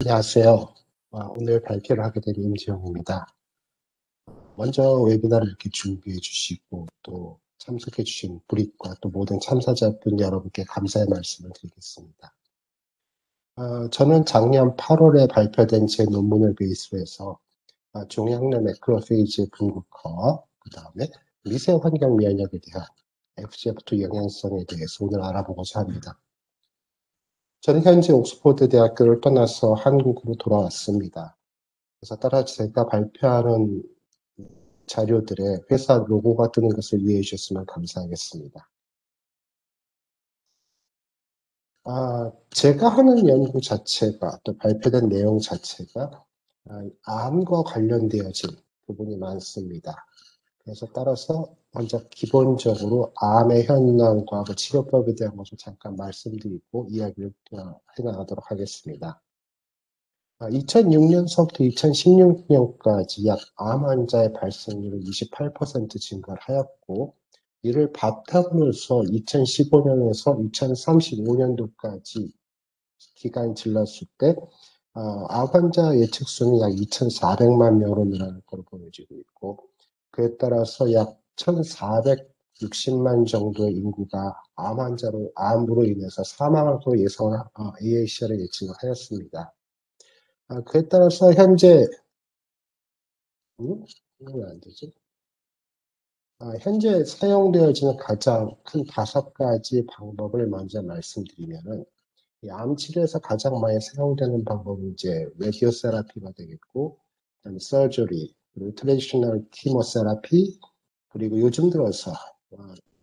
안녕하세요. 오늘 발표를 하게 된 임지영입니다. 먼저 웨비나를 이렇게 준비해 주시고 또 참석해 주신 브릭과 또 모든 참사자분 여러분께 감사의 말씀을 드리겠습니다. 저는 작년 8월에 발표된 제 논문을 베이스로 해서 종양내 매크로페이지 분국화, 그 다음에 미세 환경 면역에 대한 FGF2 영향성에 대해서 오늘 알아보고자 합니다. 저는 현재 옥스퍼드 대학교를 떠나서 한국으로 돌아왔습니다. 그래서 따라 제가 발표하는 자료들에 회사 로고가 뜨는 것을 이해해 주셨으면 감사하겠습니다. 제가 하는 연구 자체가 또 발표된 내용 자체가 암과 관련되어진 부분이 많습니다. 그래서 따라서 먼저 기본적으로 암의 현상과 그 치료법에 대한 것을 잠깐 말씀드리고 이야기를 해나가도록 하겠습니다. 2006년서부터 2016년까지 약 암 환자의 발생률은 28% 증가를 하였고, 이를 바탕으로 해서 2015년에서 2035년도까지 기간이 질렀을 때, 암 환자 예측수는 약 2,400만 명으로 늘어날 것으로 보여지고 있고, 그에 따라서 약 1,460만 정도의 인구가 암으로 인해서 사망할 것으로 AACR에 예측을 하였습니다. 그에 따라서 현재 왜안 되지? 현재 사용되어지는 가장 큰 5가지 방법을 먼저 말씀드리면은 이 암 치료에서 가장 많이 사용되는 방법은 이제 라디오 세라피가 되겠고, 그다음에 서저리, 그리고 트레디셔널 키모세라피, 그리고 요즘 들어서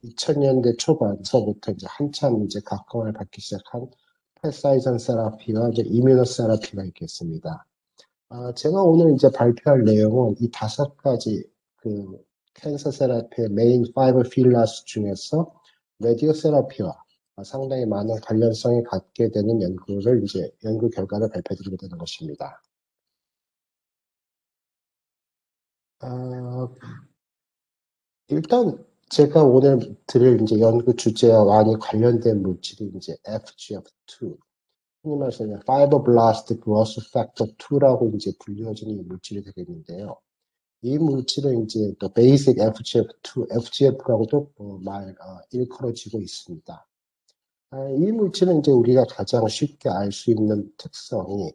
2000년대 초반서부터 이제 한참 이제 각광을 받기 시작한 펠사이전 세라피와 이제 이뮤노 세라피가 있겠습니다. 제가 오늘 이제 발표할 내용은 이 5가지 그 캔서 세라피의 메인 5 필라스 중에서 라디오 세라피와 상당히 많은 관련성이 갖게 되는 연구 결과를 발표드리게 되는 것입니다. 일단 제가 오늘 드릴 이제 연구 주제와 많이 관련된 물질이 이제 FGF2, 흔히 말해서 Fibroblast Growth Factor 2라고 이제 불리워지는 이 물질이 되겠는데요. 이 물질은 이제 또 베이직 FGF2, FGF라고도 일컬어지고 있습니다. 이 물질은 이제 우리가 가장 쉽게 알 수 있는 특성이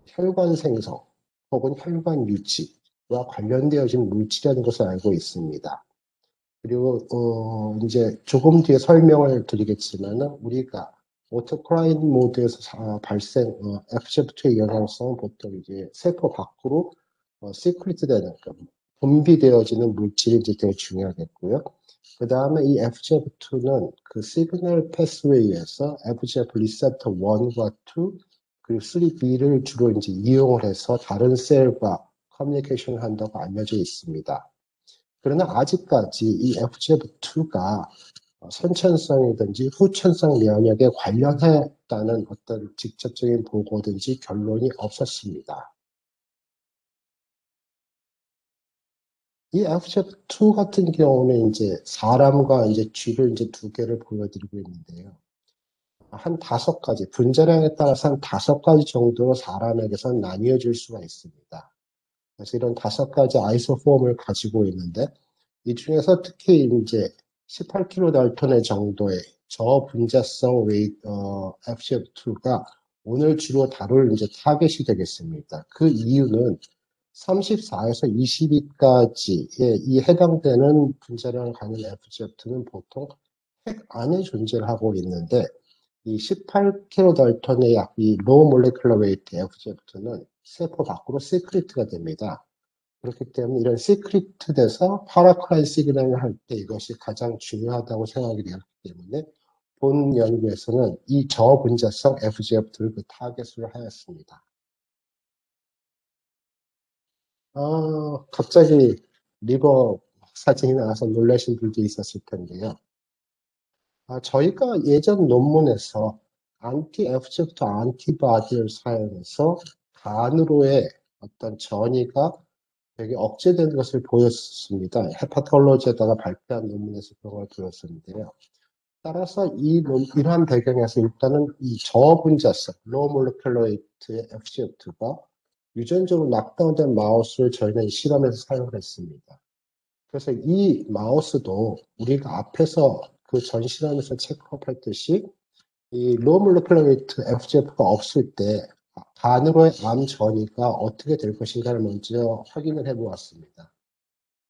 혈관 생성 혹은 혈관 유지와 관련되어진 물질이라는 것을 알고 있습니다. 그리고 이제 조금 뒤에 설명을 드리겠지만은 우리가 오토크라인 모드에서 발생 FGF2의 영향성은 보통 이제 세포 밖으로 시크리트 되는 분비되어지는 물질이 이제 되게 중요하겠고요. 그 다음에 이 FGF2는 그 시그널 패스웨이에서 FGF 리셉터 1과 2 그리고 3B를 주로 이제 이용을 해서 다른 셀과 커뮤니케이션을 한다고 알려져 있습니다. 그러나 아직까지 이 FGF2가 선천성이든지 후천성 면역에 관련했다는 어떤 직접적인 보고든지 결론이 없었습니다. 이 FGF2 같은 경우는 이제 사람과 이제 쥐를 이제 2개를 보여드리고 있는데요. 한 5가지, 분자량에 따라서 한 5가지 정도로 사람에게서 나뉘어질 수가 있습니다. 그래서 이런 5가지 아이소폼을 가지고 있는데, 이 중에서 특히 이제 18kDalton의 정도의 저분자성 FGF2가 오늘 주로 다룰 이제 타겟이 되겠습니다. 그 이유는 34에서 22까지에 이 해당되는 분자량을 가진 FGF2는 보통 핵 안에 존재를 하고 있는데 이 18kDalton의 약 이 low molecular weight FGF2는 세포 밖으로 시크리트가 됩니다. 그렇기 때문에 이런 시크리트 돼서 파라크라인 시그널을 할 때 이것이 가장 중요하다고 생각이 되었기 때문에 본 연구에서는 이 저분자성 FGF2를 그 타겟으로 하였습니다. 갑자기 리버 사진이 나와서 놀라신 분도 있었을 텐데요. 저희가 예전 논문에서 안티-FGF2 안티바디를 사용해서 간으로의 어떤 전이가 되게 억제된 것을 보였습니다. 헤파톨로지에다가 발표한 논문에서 그런 걸 보였었는데요. 따라서 이러한 배경에서 일단은 이 저분자성, low molecular weight의 FGF2가 유전적으로 낙다운된 마우스를 저희는 실험에서 사용을 했습니다. 그래서 이 마우스도 우리가 앞에서 그 전 실험에서 체크업했듯이 이 low molecular weight FGF가 없을 때 간으로의 암 전이가 어떻게 될 것인가를 먼저 확인을 해보았습니다.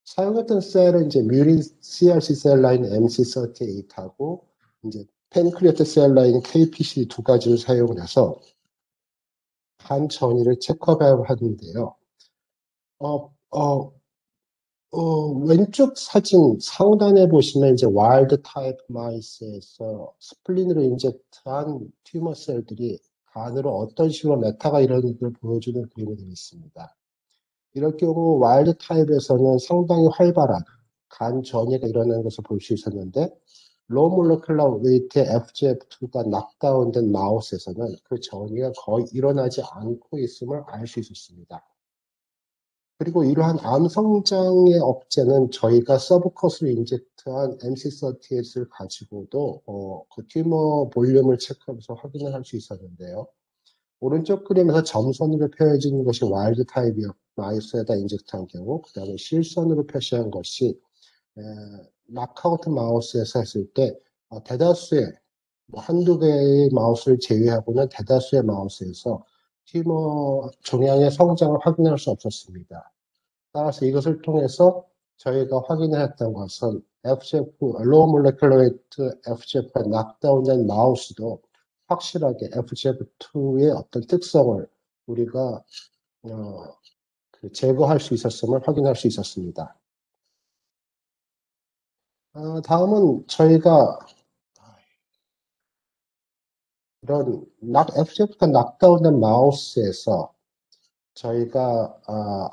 사용했던 셀은 이제 뮤린 CRC 셀 라인 MC38하고 이제 팬크리아트 셀 라인 KPC 두 가지를 사용을 해서 간 전이를 체크업을 하는데요. 왼쪽 사진 상단에 보시면 이제 와일드 타입 마이스에서 스플린으로 인젝트한 튜머 셀들이 간으로 어떤 식으로 메타가 일어나는지를 보여주는 그림이 되어 있습니다. 이럴 경우 와일드 타입에서는 상당히 활발한 간 전이가 일어나는 것을 볼 수 있었는데 로우 몰레큘러 웨이트의 FGF2가 낙다운된 마우스에서는 그 전이가 거의 일어나지 않고 있음을 알 수 있었습니다. 그리고 이러한 암 성장의 억제는 저희가 서브컷으로 인젝트한 MC38을 가지고도 그 튜머 볼륨을 체크하면서 확인을 할 수 있었는데요. 오른쪽 그림에서 점선으로 표해진 것이 와일드 타입이었고 마우스에다 인젝트한 경우, 그 다음에 실선으로 표시한 것이 락아웃 마우스에서 했을 때 대다수의 한두 개의 마우스를 제외하고는 대다수의 마우스에서 튜머 종양의 성장을 확인할 수 없었습니다. 따라서 이것을 통해서 저희가 확인했던 것은 FGF, Low Molecular Weight FGF가 낙다운된 마우스도 확실하게 FGF2의 어떤 특성을 우리가 제거할 수 있었음을 확인할 수 있었습니다. 다음은 저희가 이런 FGF가 낙다운된 마우스에서 저희가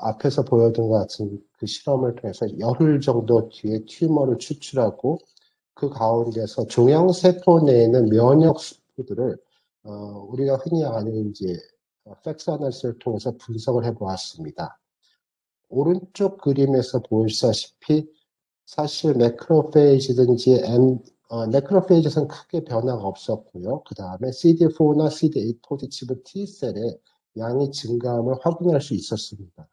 앞에서 보여준 것 같은 그 실험을 통해서 열흘 정도 뒤에 튜머를 추출하고 그 가운데서 종양세포 내에 있는 면역수포들을 우리가 흔히 아는 이제 팩스 아날리시스를 통해서 분석을 해보았습니다. 오른쪽 그림에서 보시다시피 사실 매크로페이지든지 매크로페이지에서는 크게 변화가 없었고요. 그 다음에 CD4나 CD8 포지티브 T셀의 양이 증가함을 확인할 수 있었습니다.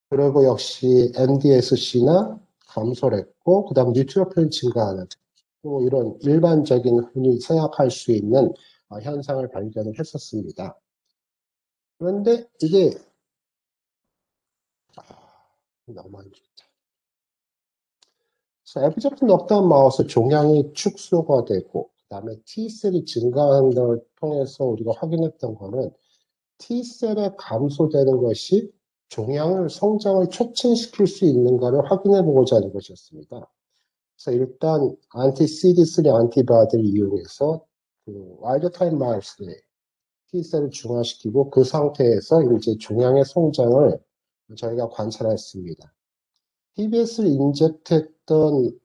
그리고 역시 MDSC나 감소를 했고, 그 다음 뉴트로필 증가하는 또 이런 일반적인 흔히 생각할 수 있는 현상을 발견을 했었습니다. 그런데 이게 너무 안 좋다. 그래서 에피제프 넉다운 마우스 종양이 축소가 되고 그 다음에 T셀이 증가하는 걸 통해서 우리가 확인했던 거는 T셀에 감소되는 것이 종양을 성장을 촉진시킬 수 있는가를 확인해 보고자 하는 것이었습니다. 그래서 일단 안티-CD3 안티바디를 이용해서 그 와일드 타입 마우스에 T셀을 중화시키고 그 상태에서 이제 종양의 성장을 저희가 관찰했습니다. TBS를 인젝트했던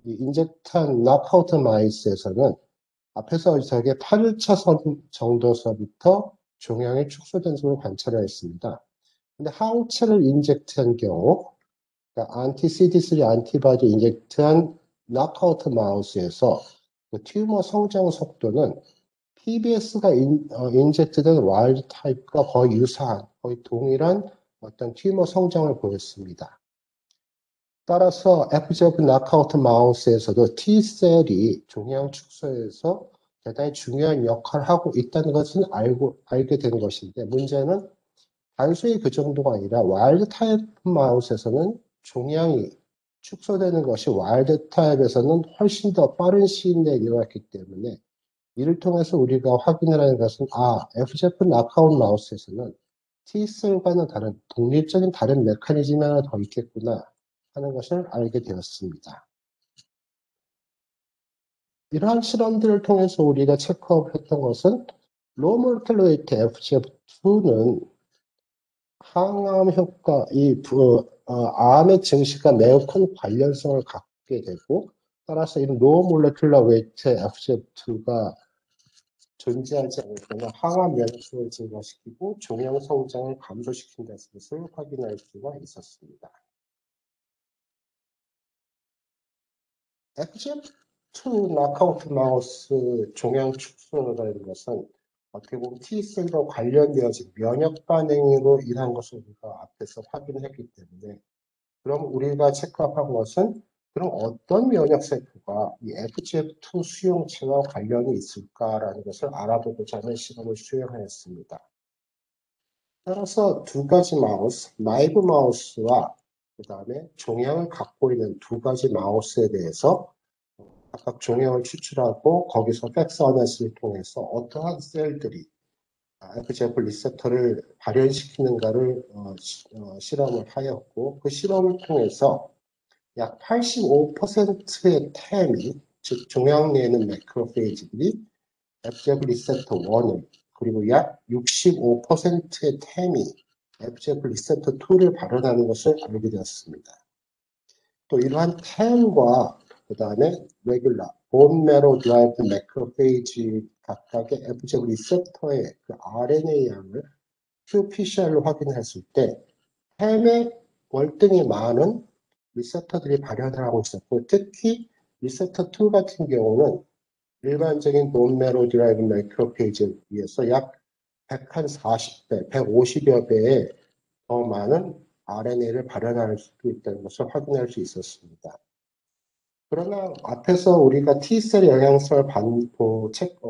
인젝트한 낙아웃 마이스에서는 앞에서 저게 8일차 정도서부터 종양이 축소된 것을 관찰했습니다. 근데 항체를 인젝트한 경우, 그러니까 안티-CD3 안티바디 인젝트한 낙아웃 마우스에서 그 튜머 성장 속도는 PBS가 인젝트된 와일드 타입과 거의 유사한, 거의 동일한 어떤 튜머 성장을 보였습니다. 따라서 FGF 낙아웃 마우스에서도 T셀이 종양 축소에서 대단히 중요한 역할을 하고 있다는 것은 알게 된 것인데, 문제는 단순히 그 정도가 아니라 와일드 타입 마우스에서는 종양이 축소되는 것이 와일드 타입에서는 훨씬 더 빠른 시일 내에 일어났기 때문에 이를 통해서 우리가 확인을 하는 것은 FGF 낙아웃 마우스에서는 T셀과는 다른 독립적인 다른 메커니즘이 하나 더 있겠구나 하는 것을 알게 되었습니다. 이러한 실험들을 통해서 우리가 체크업했던 것은 로우 몰레큘러 웨이트 FGF2는 항암 효과, 암의 증식과 매우 큰 관련성을 갖게 되고, 따라서 이런 로우 몰레큘러 웨이트 FGF2가 존재하지 않을 때는 항암 면역성을 증가시키고 종양 성장을 감소시킨다는 것을 확인할 수가 있었습니다. FGF2 나카우트 마우스 종양 축소라는 것은 어떻게 보면 T셀과 관련되어진 면역 반응으로 인한 것을 우리가 앞에서 확인했기 때문에 그럼 우리가 체크한 것은 그럼 어떤 면역 세포가 이 FGF2 수용체와 관련이 있을까라는 것을 알아보고자 하는 실험을 수행하였습니다. 따라서 두 가지 마우스, 라이브 마우스와 그 다음에 종양을 갖고 있는 두 가지 마우스에 대해서 각각 종양을 추출하고 거기서 팩스 어나리시스를 통해서 어떠한 셀들이 FGF 리셉터를 발현시키는가를 실험을 하였고 그 실험을 통해서 약 85%의 템이 즉 종양 내에 있는 매크로페이지들이 FGF 리셉터 1을 그리고 약 65%의 템이 FGF 리셉터 2를 발현하는 것을 알게 되었습니다. 또 이러한 템과 그 다음에 레귤라, 본메로 드라이브 매크로페이지 각각의 FGF 리셉터의 그 RNA 양을 qPCR로 확인했을 때 템의 월등히 많은 리셉터들이 발현을 하고 있었고 특히 리셉터 2 같은 경우는 일반적인 본메로 드라이브 매크로페이지에 비해서 약 140배, 150여 배의 더 많은 RNA를 발현할 수 있다는 것을 확인할 수 있었습니다. 그러나 앞에서 우리가 T셀 영양성을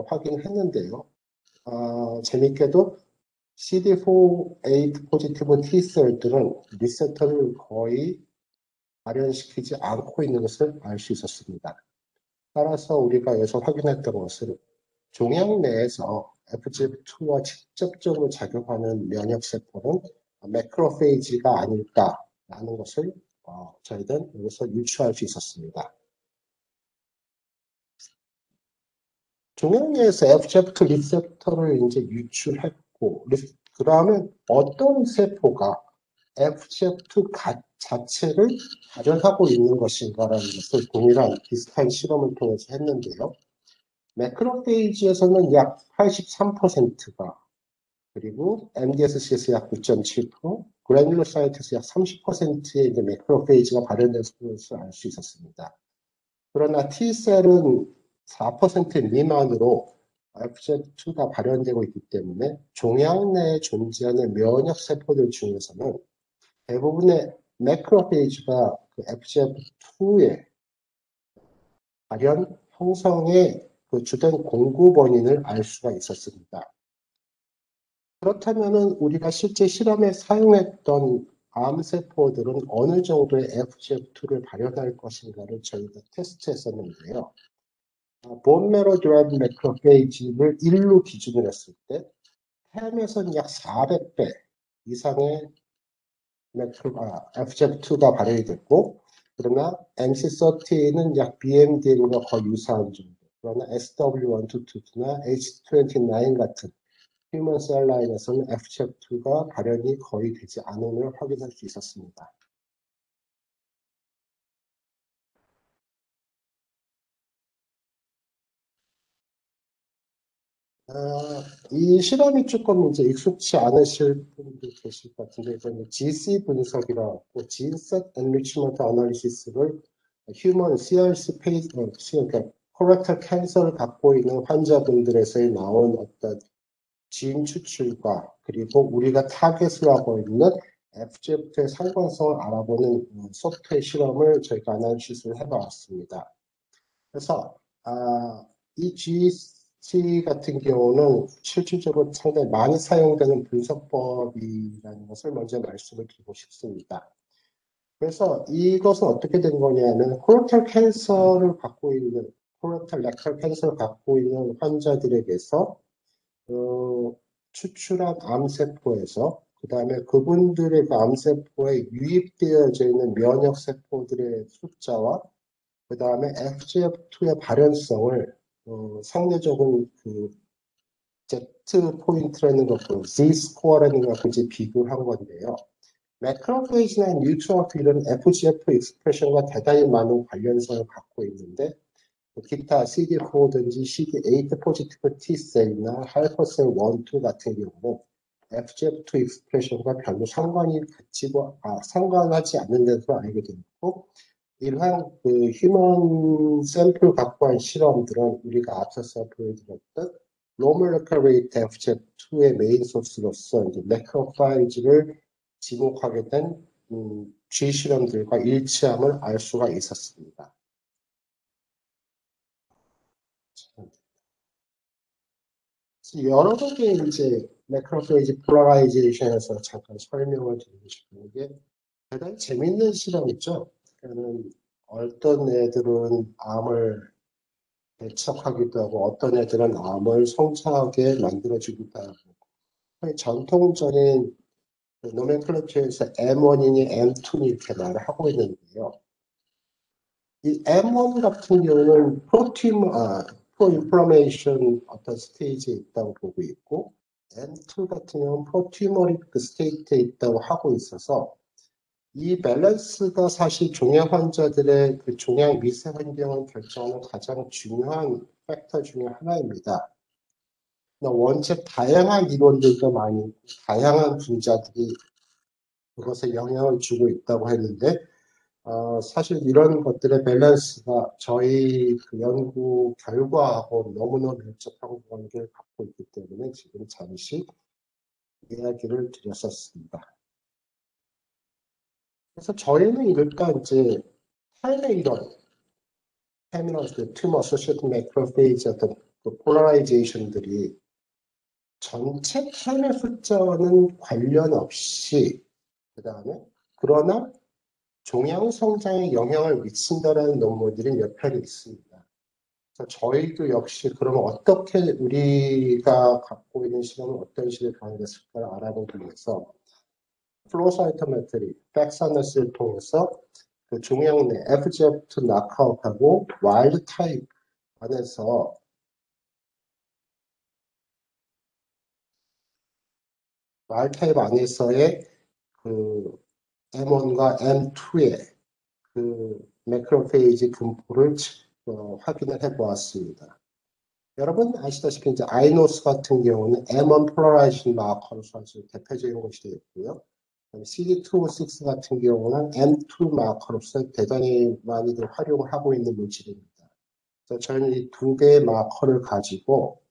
확인했는데요. 재밌게도 CD4A 포지티브 T셀들은 리셉터를 거의 발현시키지 않고 있는 것을 알 수 있었습니다. 따라서 우리가 여기서 확인했던 것은 종양 내에서 FGF2와 직접적으로 작용하는 면역세포는 매크로페이지가 아닐까라는 것을 저희는 여기서 유추할 수 있었습니다. 종양 내에서 FGF2 리셉터를 이제 유출했고, 그 다음에 어떤 세포가 FGF2 자체를 발현하고 있는 것인가라는 것을 동일한 비슷한 실험을 통해서 했는데요. 매크로페이지에서는 약 83%가 그리고 MDSC에서 약 9.7%, 그래듈로사이트에서 약 30%의 이제 매크로페이지가 발현돼서 것을 알 수 있었습니다. 그러나 T셀은 4% 미만으로 FGF2가 발현되고 있기 때문에 종양 내에 존재하는 면역 세포들 중에서는 대부분의 매크로페이지가 그 FGF2의 발현 형성의 그 주된 공급 원인을 알 수가 있었습니다. 그렇다면은 우리가 실제 실험에 사용했던 암세포들은 어느 정도의 FGF2를 발현할 것인가를 저희가 테스트했었는데요. 본메로 드라이브 매크로페이지를 1로 기준으로 했을 때 햄에서는 약 400배 이상의 FGF2가 발현이 됐고 그러나 MC30는 약 BMDM과 거의 유사한 정도 그러나 SW122나 H29 같은 휴먼 셀 라인에서는 FGF2가 발현이 거의 되지 않음을 확인할 수 있었습니다. 이 실험이 조금 이제 익숙치 않으실 분도 계실 것 같은데, 이거는 GC 분석이라고, Gene-Set Enrichment Analysis를 휴먼 CRC 페이지, 그러니까 코렉탈 캔서를 갖고 있는 환자분들에서 나온 어떤 진 추출과 그리고 우리가 타겟을 하고 있는 FGF의 상관성을 알아보는 소프트웨어 실험을 저희가 아나리시스를 해봤습니다. 그래서 이 GC 같은 경우는 실질적으로 상당히 많이 사용되는 분석법이라는 것을 먼저 말씀을 드리고 싶습니다. 그래서 이것은 어떻게 된 거냐면 코렉탈 캔서를 갖고 있는 코렉탈 렉탈 캔서를 갖고 있는 환자들에게서 추출한 암세포에서 그 다음에 그분들의 그 암세포에 유입되어져 있는 면역세포들의 숫자와 그 다음에 FGF2의 발현성을 상대적인 그 Z 포인트라는 것과 Z 스코어라는 것과 이제 비교를 한 건데요. 매크로페이지나 뉴트로피 이런 FGF 익스프레션과 대단히 많은 관련성을 갖고 있는데 기타 CD4든지 CD8 포지티브 T셀이나 하이퍼셀 1, 2 같은 경우는 FGF2 익스프레션과 별로 상관하지 않는 데서 알게 되었고 이러한 그 휴먼 샘플 갖고 한 실험들은 우리가 앞서서 보여드렸던 로멀로컬 레이트 FGF2의 메인 소스로서 이제 매크로파이지를 지목하게 된 G 실험들과 일치함을 알 수가 있었습니다. 여러 가지 이제 매크로페이지 폴라라이제이션에서 잠깐 설명을 드리고 싶은 게 대단히 재밌는 실험이죠. 그러니까는 어떤 애들은 암을 배척하기도 하고 어떤 애들은 암을 성장하게 만들어주기도 하고 전통적인 노멘클레처에서 M1이니 M2니 이렇게 말을 하고 있는데요. 이 M1 같은 경우는 프로인플라메이션 어떤 스테이지에 있다고 보고 있고 M2 같은 경우는 프로튜머릭 그 스테이트에 있다고 하고 있어서 이 밸런스가 사실 종양 환자들의 그 종양 미세 환경을 결정하는 가장 중요한 팩터 중에 하나입니다. 원체 다양한 이론들도 많이 있고 다양한 분자들이 그것에 영향을 주고 있다고 했는데 사실 이런 것들의 밸런스가 저희 그 연구 결과하고 너무너무 밀접한 관계를 갖고 있기 때문에 지금 잠시 이야기를 드렸었습니다. 그래서 저희는 일단 이제 삶의 이론, 테미널, 튜머 어소시에이트 매크로페이지 어떤 그 폴라라이제이션들이 전체 삶의 숫자와는 관련 없이 그 다음에 그러나 종양 성장에 영향을 미친다는 논문들이 몇 편이 있습니다. 그래서 저희도 역시 그러면 어떻게 우리가 갖고 있는 실험은 어떤 식의 변화됐을까를 알아보기 위해서 플로우 사이토메트리, 팩사너스를 통해서 그 종양 내 FGF2 낙하웃하고 와일드 타입 안에서 와일드 타입 안에서의 그 M1과 M2의 그 매크로페이지 분포를 확인을 해 보았습니다. 여러분 아시다시피 이제 아이노스 같은 경우는 M1 폴라라이징 마커로서 아주 대표적인 것이 되겠고요. CD206 같은 경우는 M2 마커로서 대단히 많이들 활용을 하고 있는 물질입니다. 그래서 저는 이 두 개의 마커를 가지고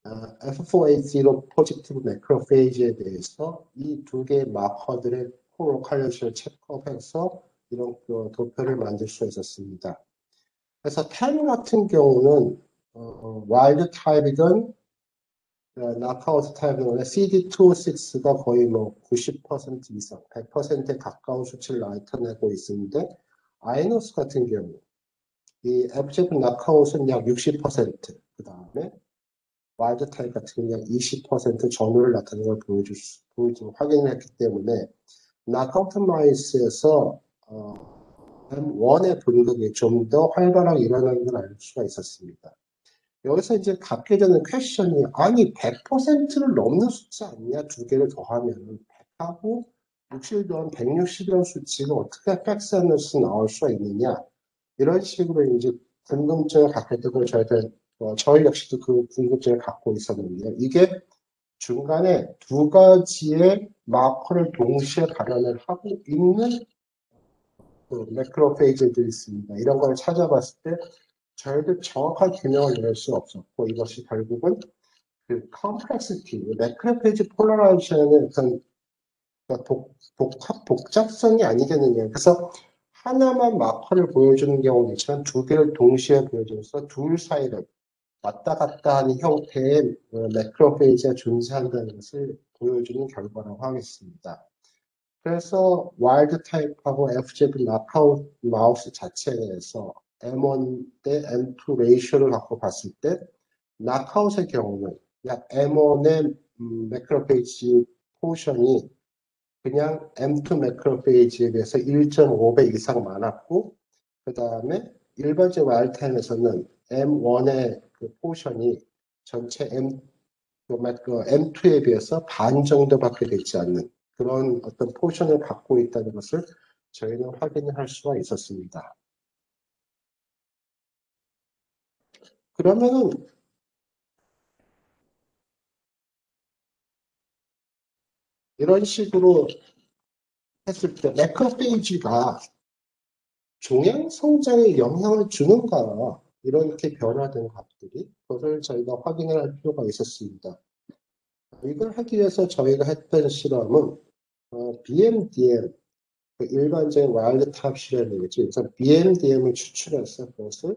F480 포지티브 매크로페이지에 대해서 이 두 개의 마커들의 코로칼레이션을 체크업해서 이런 그 도표를 만들 수 있었습니다. 그래서 10 같은 경우는 와일드 타입이든 나카우트 타입은 CD206가 거의 뭐 90% 이상, 100%에 가까운 수치를 나타내고 있는데 아이노스 같은 경우 이 FGF 나카웃은 약 60%, 그 다음에 와일드 타입 같은 경우 약 20% 전후를 나타내는 걸 확인을 했기 때문에 나카우트 마이스에서 M1의 분석이 좀 더 활발하게 일어나는 걸 알 수가 있었습니다. 여기서 이제 갖게 되는 퀘션이 아니 100%를 넘는 수치 아니냐 두 개를 더하면 100하고 60 더하면 160이라는 수치가 어떻게 팩스너스 나올 수가 있느냐 이런 식으로 이제 궁금증을 갖게 되고 저희 역시도 그 궁금증을 갖고 있었는데요. 이게 중간에 두 가지의 마커를 동시에 발현을 하고 있는 그 매크로페이지들이 있습니다. 이런 걸 찾아봤을 때 저희도 정확한 규명을 내릴 수 없었고 이것이 결국은 그 컴플렉시티, 매크로페이지 폴라라이제이션의 어떤 복잡성이 아니겠느냐. 그래서 하나만 마커를 보여주는 경우는 있지만 두 개를 동시에 보여줘서 둘 사이를 왔다 갔다 하는 형태의 매크로페이지가 존재한다는 것을 보여주는 결과라고 하겠습니다. 그래서 와일드 타입하고 FGF 나카웃 마우스 자체에서 M1 대 M2 레이쇼를 갖고 봤을 때 나카웃의 경우는 약 M1의 매크로페이지 포션이 그냥 M2 매크로페이지에 비해서 1.5배 이상 많았고 그 다음에 일반적 와일드 타입에서는 M1의 그 포션이 전체 M2에 비해서 반 정도밖에 되지 않는 그런 어떤 포션을 갖고 있다는 것을 저희는 확인을 할 수가 있었습니다. 그러면은 이런 식으로 했을 때 매크로페이지가 종양 성장에 영향을 주는가, 이렇게 변화된 값들이, 그것을 저희가 확인을 할 필요가 있었습니다. 이걸 하기 위해서 저희가 했던 실험은 BMDM, 그 일반적인 와일드 탑 실험이겠죠. 그래서 BMDM을 추출해서 그것을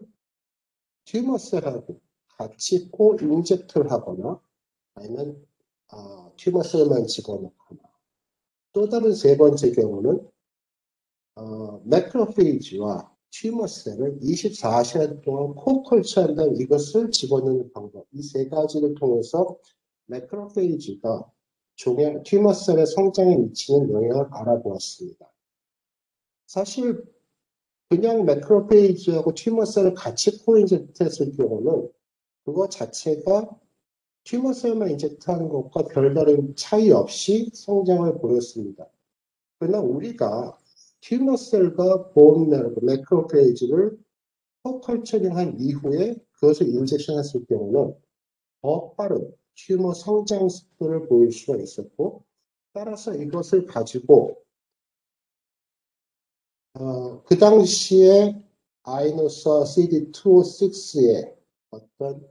튜머셀하고 같이 코-인젝트를 하거나 아니면 튜머셀만 집어넣거나, 또 다른 세 번째 경우는 매크로페이지와 튜머셀을 24시간 동안 코-컬처한 다음 이것을 집어넣는 방법, 이 세 가지를 통해서 매크로페이지가 튜머셀의 성장에 미치는 영향을 알아보았습니다. 사실 그냥 매크로페이지하고 튜머셀을 같이 코-인젝트했을 경우는 그거 자체가 튜머셀만 인젝트하는 것과 별다른 차이 없이 성장을 보였습니다. 그러나 우리가 튜머셀과 본메로, 매크로페이지를 코컬처링한 이후에 그것을 인젝션했을 경우는 더 빠른 튜머 성장 속도를 보일 수가 있었고, 따라서 이것을 가지고 그 당시에 아이노스와 CD206의 어떤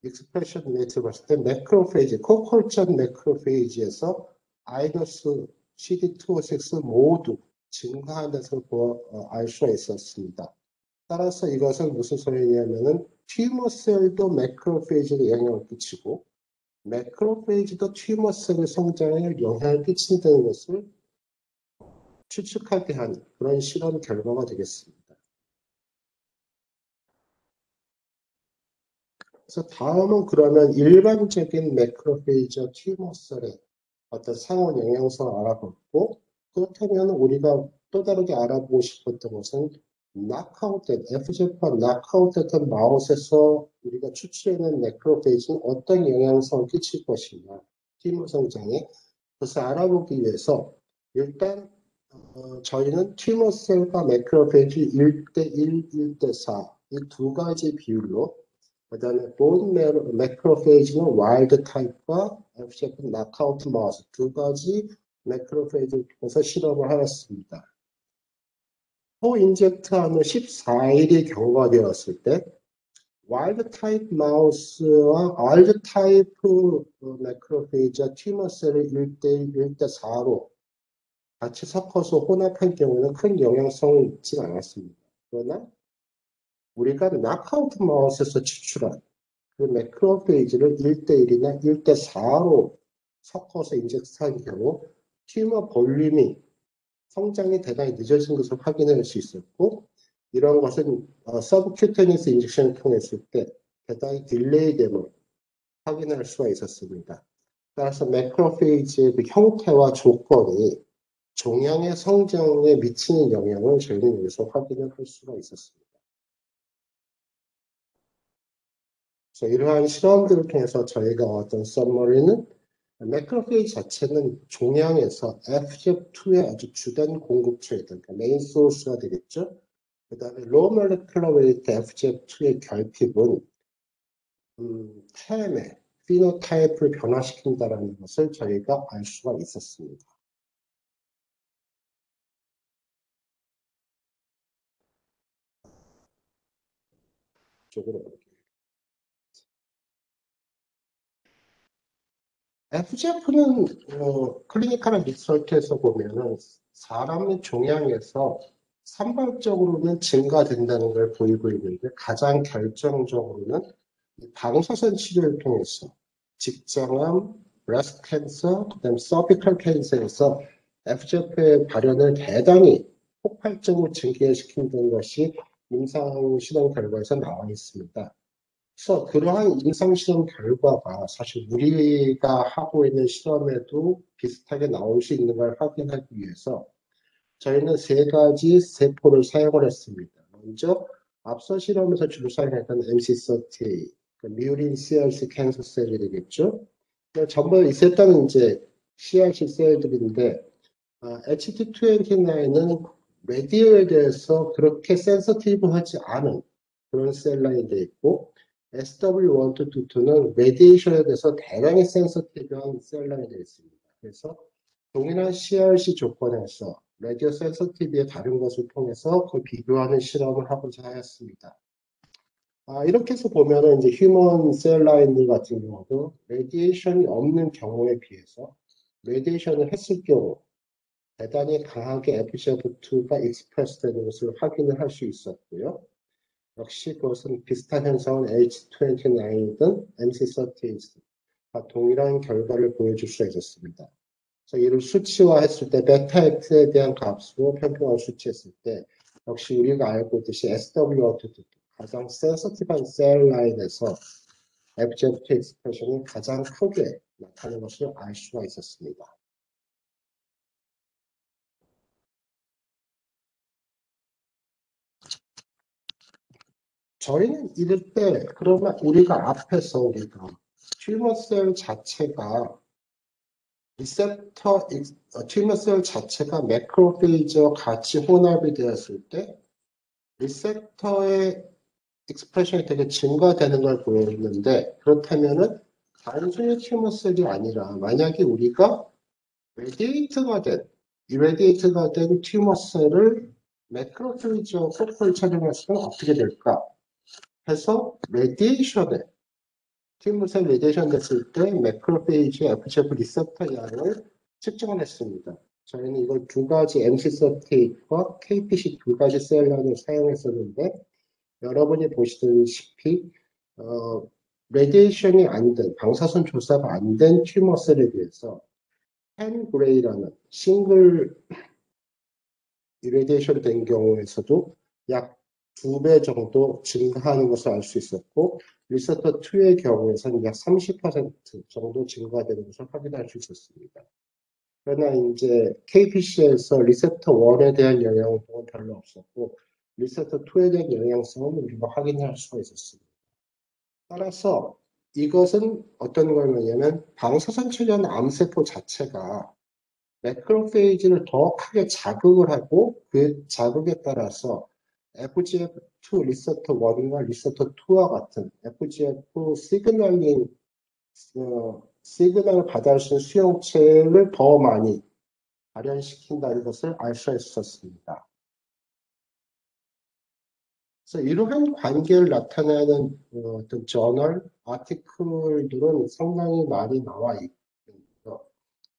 익스프레션 레이트를 봤을 때 매크로페이지, 코컬처 매크로페이지에서 아이노스, CD206 모두 증가한 것을 알 수가 있었습니다. 따라서 이것은 무슨 소리냐면은 튜머셀도 매크로페이지에 영향을 끼치고 매크로페이지도 튜머셀의 성장에 영향을 끼친다는 것을 추측하게 한 그런 실험 결과가 되겠습니다. 그래서 다음은 그러면 일반적인 매크로페이지와 튜머셀의 어떤 상호 영향성을 알아봤고, 그렇다면 우리가 또 다르게 알아보고 싶었던 것은 낙아웃된, FGF가 낙아웃됐던 마우스에서 우리가 추출해낸 매크로페이지는 어떤 영향성을 끼칠 것이냐, 튜머 성장에. 그것을 알아보기 위해서 일단 저희는 튜머셀과 매크로페이지 1대1, 1대4 이 두 가지 비율로, 그 다음에 본 매크로페이지는 와일드 타입과 FGF 낙아웃 마우스 두 가지 매크로페이지를 통해서 실험을 하였습니다. 코인젝트하는 14일이 경과되었을 때 와일드 타입 마우스와 와일드 타입 매크로페이지와 튜머셀을 1대1, 1대4로 같이 섞어서 혼합한 경우는 큰 영향성을 있지 않았습니다. 그러나 우리가 낙아웃 마우스에서 추출한 그 매크로페이지를 1대1이나 1대4로 섞어서 인젝트한 경우 튜머 볼륨이 성장이 대단히 늦어진 것을 확인할 수 있었고, 이런 것은 서브큐테니스 인젝션을 통했을 때 대단히 딜레이됨을 확인할 수가 있었습니다. 따라서 매크로페이지의 그 형태와 조건이 종양의 성장에 미치는 영향을 저희는 여기서 확인을 할 수가 있었습니다. 그래서 이러한 실험들을 통해서 저희가 얻은 서머리는 매크로페이지 자체는 종양에서 FGF2의 아주 주된 공급처이다. 그러니까 메인 소스가 되겠죠. 그 다음에 로우 몰레큘러 웨이트 FGF2의 결핍은 템의 피노타입을 변화시킨다는 것을 저희가 알 수가 있었습니다. 쪽으로 FGF는 클리니컬한 리서치에서 보면은 사람의 종양에서 산발적으로는 증가된다는 걸 보이고 있는데, 가장 결정적으로는 방사선 치료를 통해서 직장암, 브레스트 캔서, 그다음 서비컬 캔서에서 FGF의 발현을 대단히 폭발적으로 증가시킨다는 것이 임상 실험 결과에서 나와 있습니다. 그래서 그러한 임상 실험 결과가 사실 우리가 하고 있는 실험에도 비슷하게 나올 수 있는 걸 확인하기 위해서 저희는 세 가지 세포를 사용을 했습니다. 먼저 앞서 실험에서 주로 사용했던 MC30A, 미우린 CRC 캔서 셀이 되겠죠. 전부 있었던 이제 CRC 셀들인데, HT29는 레디오에 대해서 그렇게 센서티브하지 않은 그런 셀 라인이 되어 있고, SW1222는 레디에이션에 대해서 대단히 센서티브한 셀 라인이 되어 있습니다. 그래서 동일한 CRC 조건에서 라디오 센서티비의 다른 것을 통해서 그 비교하는 실험을 하고자 하였습니다. 이렇게 해서 보면은 이제 휴먼 셀 라인들 같은 경우도 레디에이션이 없는 경우에 비해서 레디에이션을 했을 경우 대단히 강하게 FGF2가 익스프레스 되는 것을 확인을 할 수 있었고요. 역시 그것은 비슷한 현상은 H29든 MC38과 동일한 결과를 보여줄 수 있었습니다. 그래서 이를 수치화했을 때 베타 X에 대한 값으로 평균을 수치했을 때 역시 우리가 알고 있듯이 SW2도 가장 센서티브한 셀 라인에서 FGF2 익스프레션이 가장 크게 나타나는 것을 알 수가 있었습니다. 저희는 이럴 때 그러면 우리가 앞에서 우리가 튜머셀 자체가 리셉터 튜머셀 자체가 매크로페이지와 같이 혼합이 되었을 때 리셉터의 익스프레션이 되게 증가되는 걸 보였는데 그렇다면은 단순히 튜머셀이 아니라 만약에 우리가 이레디에이트가 된 튜머셀을 매크로페이지와 포컬 촬영했으면 어떻게 될까? 해서 튜머셀 레디에이션 됐을 때 매크로페이지의 FGF 리셉터 양을 측정을 했습니다. 저희는 이걸 두 가지 MC38과 KPC 두 가지 셀러를 사용했었는데 여러분이 보시다시피 레디에이션이 안 된, 방사선 조사가 안 된 튜머셀에 비해서 10그레이라는 싱글 이레디에이션 된 경우에서도 약 2배 정도 증가하는 것을 알 수 있었고 리셉터 2의 경우에서는 약 30% 정도 증가되는 것을 확인할 수 있었습니다. 그러나 이제 KPC에서 리셉터 1에 대한 영향은 별로 없었고 리셉터 2에 대한 영향성은 우리가 확인할 수가 있었습니다. 따라서 이것은 어떤 거냐면 방사선 처리하는 암세포 자체가 매크로페이지를 더 크게 자극을 하고 그 자극에 따라서 FGF2 리셉터 1과 리셉터 2와 같은 FGF 시그널을 받아올 수 있는 수용체를 더 많이 발현시킨다는 것을 알 수 있었습니다. 그래서 이러한 관계를 나타내는 어떤 저널, 아티클들은 상당히 많이 나와 있고요.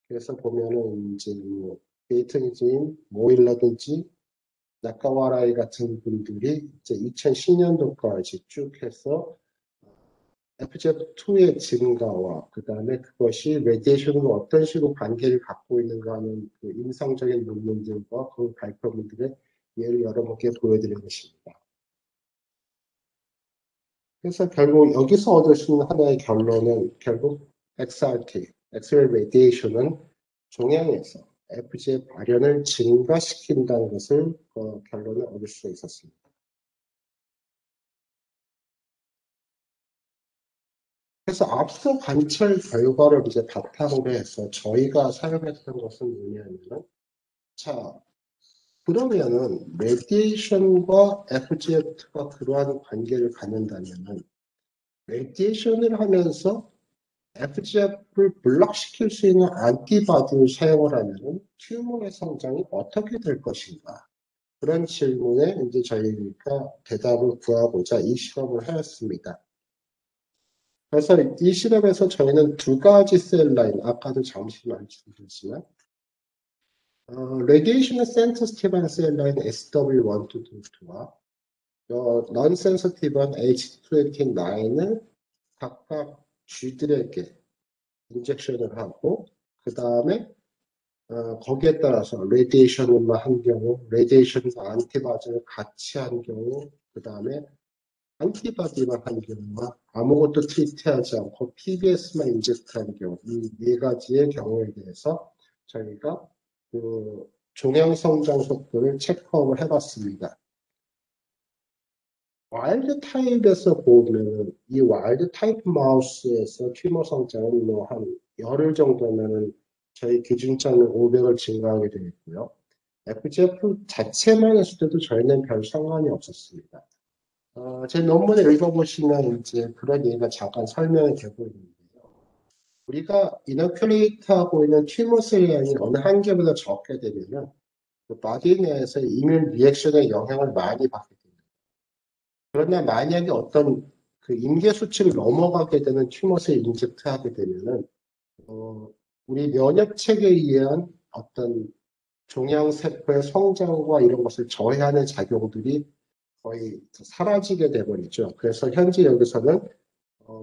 그래서 보면은 이제 뭐 베이트니즘, 모일라든지 나카와라이 같은 분들이 이제 2010년도까지 쭉 해서 FGF2의 증가와 그 다음에 그것이 레디에이션으로 어떤 식으로 관계를 갖고 있는가 하는 그 임상적인 논문들과 그 발표문들의 예를 여러분께 보여드리는 것입니다. 그래서 결국 여기서 얻을 수 있는 하나의 결론은 결국 XRT, 엑스레이 레디에이션은 종양에서 FGF 발현을 증가시킨다는 것을 결론을 얻을 수 있었습니다. 그래서 앞서 관찰 결과를 이제 바탕으로 해서 저희가 사용했던 것은 뭐냐면은 자 그러면은 레디에이션과 FGF가 그러한 관계를 갖는다면은 레디에이션을 하면서 FGF를 블락시킬 수 있는 안티바디를 사용을 하면은 튜머의 성장이 어떻게 될 것인가? 그런 질문에 이제 저희가 대답을 구하고자 이 실험을 하였습니다. 그래서 이 실험에서 저희는 두 가지 셀 라인, 아까도 잠시 말씀드렸지만, 레디에이션 센서티브한 셀 라인 SW1222와 non-sensitive한 H29을 각각 쥐들에게 인젝션을 하고 그 다음에 거기에 따라서 레디에이션만 한 경우, 레디에이션과 안티바디를 같이 한 경우, 그 다음에 안티바디만 한 경우와 아무것도 트리트하지 않고 PBS만 인젝트한 경우, 이 네 가지의 경우에 대해서 저희가 그 종양 성장 속도를 체크업을 해봤습니다. 와일드 타입에서 보면 이 와일드 타입 마우스에서 튜머 성장은 뭐 한 열흘 정도면은 저희 기준점은 500을 증가하게 되겠고요. FGF 자체만 했을 때도 저희는 별 상관이 없었습니다. 제 논문을 읽어보시면 이제 그런 얘기가 잠깐 설명이 되고 있는데요. 우리가 이너큘레이트하고 있는 튜머 셀량이 어느 한계보다 적게 되면은 그 바디 내에서 이뮨 리액션의 영향을 많이 받게 됩니다. 그러나 만약에 어떤 그 임계 수치를 넘어가게 되는 튜머스에 인젝트하게 되면은 우리 면역 체계에 의한 어떤 종양세포의 성장과 이런 것을 저해하는 작용들이 거의 사라지게 돼버리죠. 그래서 현재 여기서는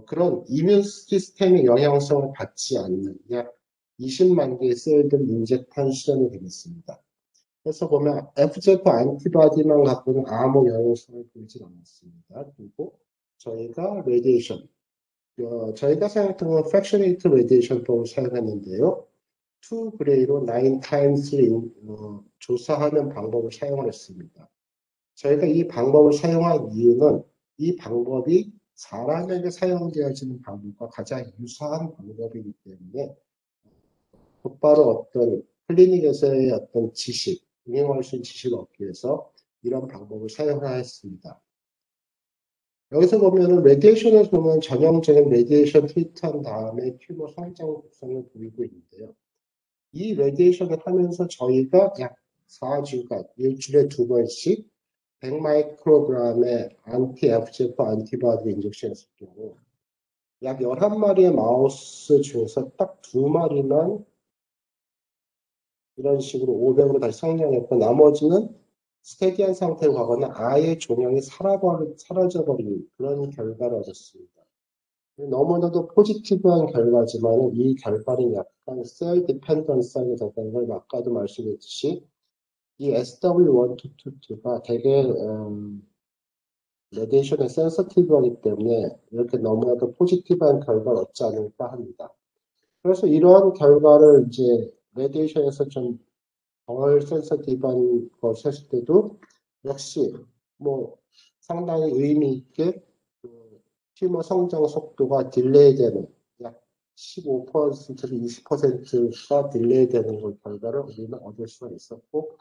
그런 이뮨 시스템의 영향성을 받지 않는 약 20만 개의 셀들 인젝트한 시련이 되겠습니다. 그래서 보면 FGF 안티바디만 갖고는 아무 영향성을 보이진 않았습니다. 그리고 저희가 레디에이션, 저희가 사용했던 건 프랙셔네이트 레디에이션법을 사용했는데요. 2그레이로 9 times 조사하는 방법을 사용을 했습니다. 저희가 이 방법을 사용한 이유는 이 방법이 사람에게 사용되어지는 방법과 가장 유사한 방법이기 때문에 곧바로 어떤 클리닉에서의 어떤 지식, 응용할 수 있는 지식을 얻기 위해서 이런 방법을 사용하였습니다. 여기서 보면은 레디에이션에서 보면 전형적인 레디에이션 트리트한 다음에 튜머 성장 곡선을 보이고 있는데요. 이 레디에이션을 하면서 저희가 약 4주간 일주일에 2번씩 100마이크로그램의 안티-FGF 안티바디 인젝션 했을 경우 약 11마리의 마우스 중에서 딱 2마리만 이런 식으로 500으로 다시 성장했고 나머지는 스테디한 상태로 가거나 아예 종양이 사라져버리는 그런 결과를 얻었습니다. 너무나도 포지티브한 결과지만 이 결과는 약간 셀 디펜던스하게 됐다는 걸 아까도 말씀드렸듯이 이 SW1222가 되게 레디에이션에 센서티브하기 때문에 이렇게 너무나도 포지티브한 결과를 얻지 않을까 합니다. 그래서 이러한 결과를 이제 레디에이션에서 좀 덜 센서티브한 것을 했을 때도 역시 뭐 상당히 의미 있게 그 튜머 성장 속도가 딜레이 되는 약 15%에서 20%가 딜레이 되는 걸 결과를 우리는 얻을 수가 있었고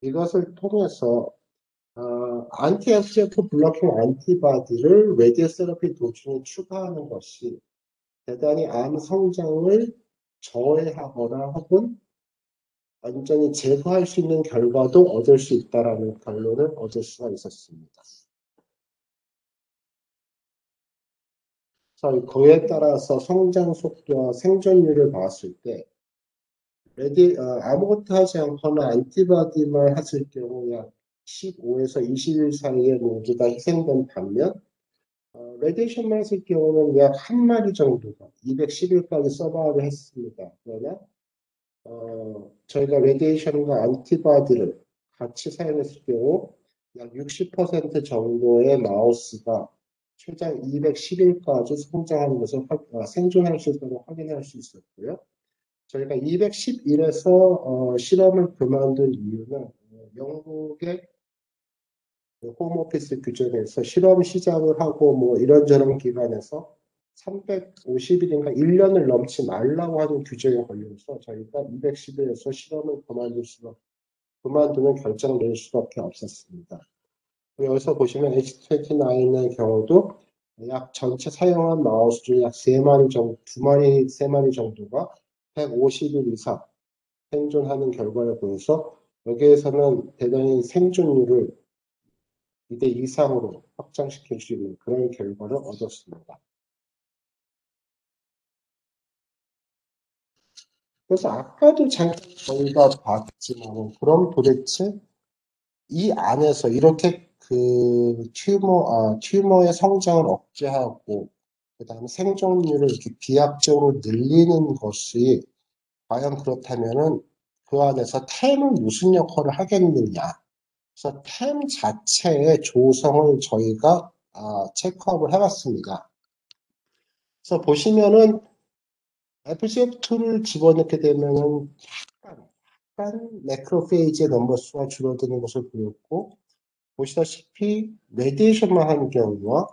이것을 통해서 안티-FGF 블러킹 안티바디를 레디오 세라피 도중에 추가하는 것이 대단히 암 성장을 저해하거나 혹은 완전히 제거할 수 있는 결과도 얻을 수 있다라는 결론을 얻을 수가 있었습니다. 그에 따라서 성장 속도와 생존율을 봤을 때 아무것도 하지 않거나 안티바디만 했을 경우 약 15에서 20일 사이에 모두가 희생된 반면 레디에이션만 했을 경우는 약 한 마리 정도가 210일까지 서바이브 했습니다. 그러나 저희가 레디에이션과 안티바디를 같이 사용했을 경우 약 60% 정도의 마우스가 최장 210일까지 성장하는 것을 생존할 수 있다고 확인할 수 있었고요. 저희가 210일에서 실험을 그만둔 이유는 영국의 홈오피스 규정에서 실험 시작을 하고 뭐 이런저런 기관에서 350일인가 1년을 넘지 말라고 하는 규정에 걸려서 저희가 210일에서 실험을 그만두는 결정을 내릴 수밖에 없었습니다. 여기서 보시면 H29의 경우도 약 전체 사용한 마우스 중에 약 3마리 정도, 2마리, 3마리 정도가 150일 이상 생존하는 결과를 보여서 여기에서는 대단히 생존율을 2대 이상으로 확장시킬 수 있는 그런 결과를 얻었습니다. 그래서 아까도 잠깐 저희가 봤지만 그럼 도대체 이 안에서 이렇게 그 튜머의 성장을 억제하고 그 다음에 생존율을 이렇게 비약적으로 늘리는 것이 과연 그렇다면은 그 안에서 템은 무슨 역할을 하겠느냐. 그래서 템 자체의 조성을 저희가 체크업을 해봤습니다. 그래서 보시면은 FGF2를 집어넣게 되면은 약간 매크로페이지의 넘버 수가 줄어드는 것을 보였고 보시다시피 레디에이션만 하는 경우와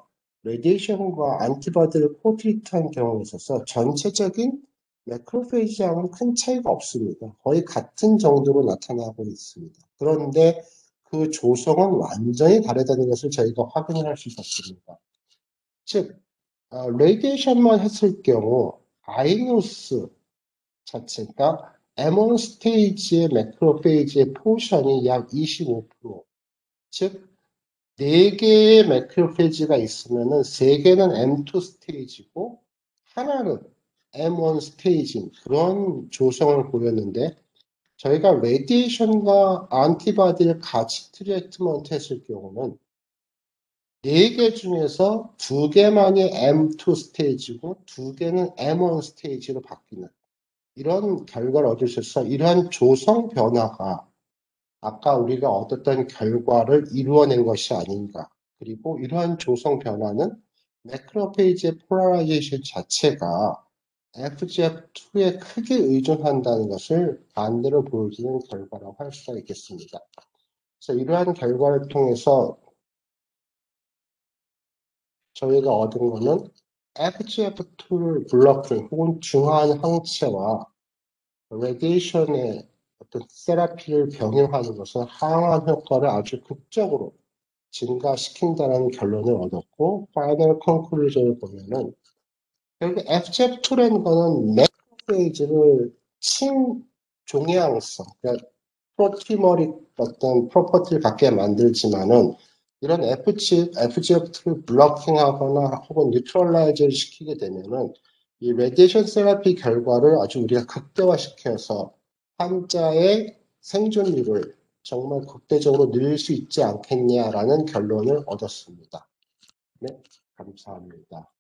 레디에이션과 안티바디를 코트리트한 경우에 있어서 전체적인 매크로페이지하고는 큰 차이가 없습니다. 거의 같은 정도로 나타나고 있습니다. 그런데 그 조성은 완전히 다르다는 것을 저희가 확인을 할 수 있었습니다. 즉, 레디에이션만 했을 경우 아이노스 자체가 M1 스테이지의 매크로페이지의 포션이 약 25%, 즉 4개의 매크로페이지가 있으면은 3개는 M2 스테이지고 하나는 M1 스테이지인 그런 조성을 보였는데 저희가 레디에이션과 안티바디를 같이 트리트먼트 했을 경우는 4개 중에서 2개만이 M2 스테이지고 2개는 M1 스테이지로 바뀌는 이런 결과를 얻을 수 있어 이러한 조성 변화가 아까 우리가 얻었던 결과를 이루어낸 것이 아닌가. 그리고 이러한 조성 변화는 매크로페이지의 폴라라이제이션 자체가 FGF2에 크게 의존한다는 것을 반대로 보여주는 결과라고 할 수가 있겠습니다. 그래서 이러한 결과를 통해서 저희가 얻은 것은 FGF2를 블러킹 혹은 중화한 항체와 레디에이션의 어떤 세라피를 병행하는 것은 항암 효과를 아주 극적으로 증가시킨다는 결론을 얻었고, 파이널 컨클루전을 보면은, 결국 FGF2라는 거는 매크로페이지를 친종양성, 그러니까 프로티머릭 어떤 프로퍼티를 갖게 만들지만은, 이런 FGF2를 블로킹하거나 혹은 뉴트럴라이즈를 시키게 되면은, 이 레디에이션 세라피 결과를 아주 우리가 극대화시켜서 환자의 생존율을 정말 극대적으로 늘릴 수 있지 않겠냐라는 결론을 얻었습니다. 네, 감사합니다.